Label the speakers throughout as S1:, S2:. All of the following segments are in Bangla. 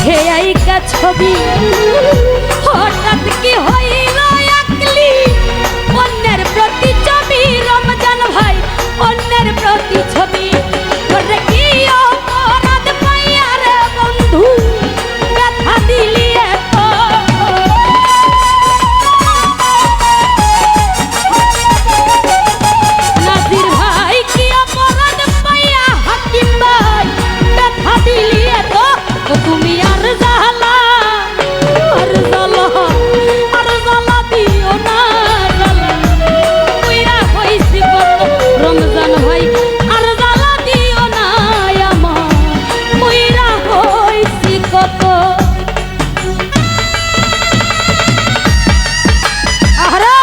S1: চোখে আইকা ছবি হঠাৎ কি হইল আকলি অন্যের প্রতি ছবি রমজান ভাই অন্যের প্রতি ছবি করে কি অপরাধ পাইয়া রে বন্ধু ব্যথা দিলি এত নাজির ভাই কি অপরাধ পাইয়া হাকিম ভাই ব্যথা দিলি এত তুমি আর জালা দিও না জালা কইরা হইছি কত রমজান ভাই আর জালা দিও না আমার কইরা হইছি কত আরে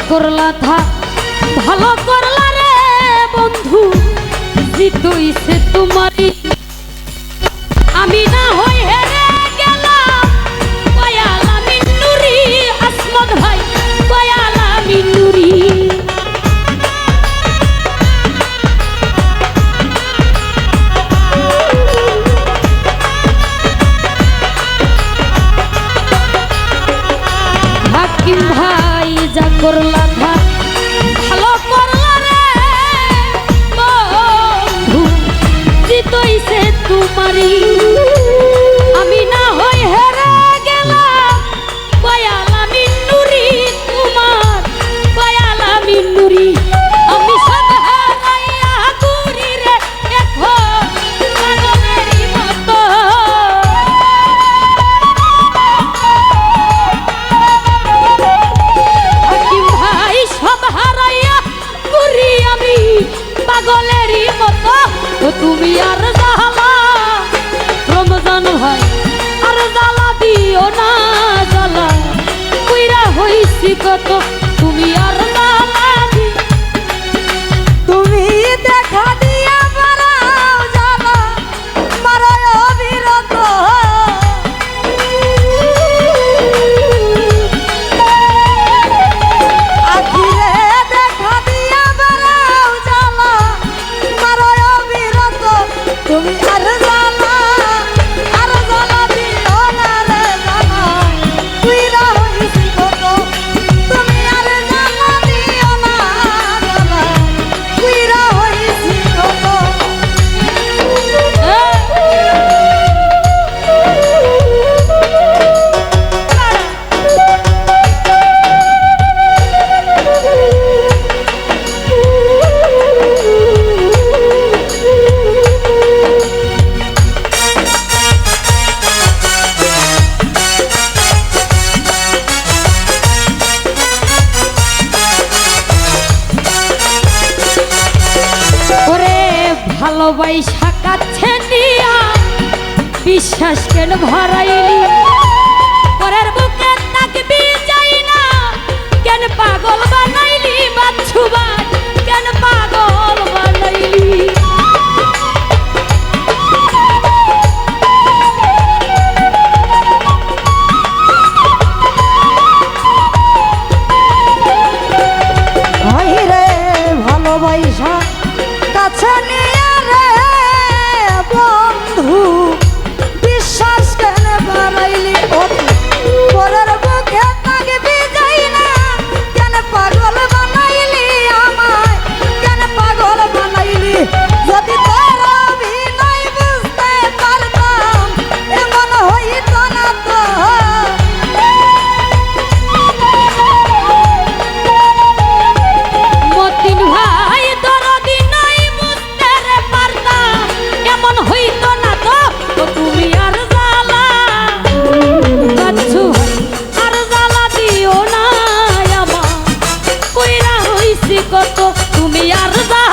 S1: করলা থা ভালো করলা রে বন্ধু জিতইছে তোমারই আমি না হই হেরে গেলাম কয়ালা মিন্নুরি আসমত ভাই কয়ালা মিন্নুরি হাকিম ভাই যা করলা থা ভালো করলা রে বন্ধু জিতইছে তোমারই আমি না হই হেরে গেলাম কয়ালা মিন্নুরি তোমার কয়ালা মিন্নুরি আমি সব হারাইয়া ঘুরি রে এখন পাগলেরই মতো পাগলেরই মতো তুমি আর জালা রমজান ভাই আর জালা দিও না জালা কইরা হইছি কত তুমি আর জালা তুমি দেখা দিয়া মারাও জালা মারায় অবিরত তুমি আর জালা দিও না রে জালা কইরা হইছি কত তুমি আর জালা দিও না জালা কইরা হইছি কত ভালোবাসা কাছে নিয়া বিশ্বাস কেন ভরাইলি পরের বুকে তাকবি যাই না কেন পাগল বানা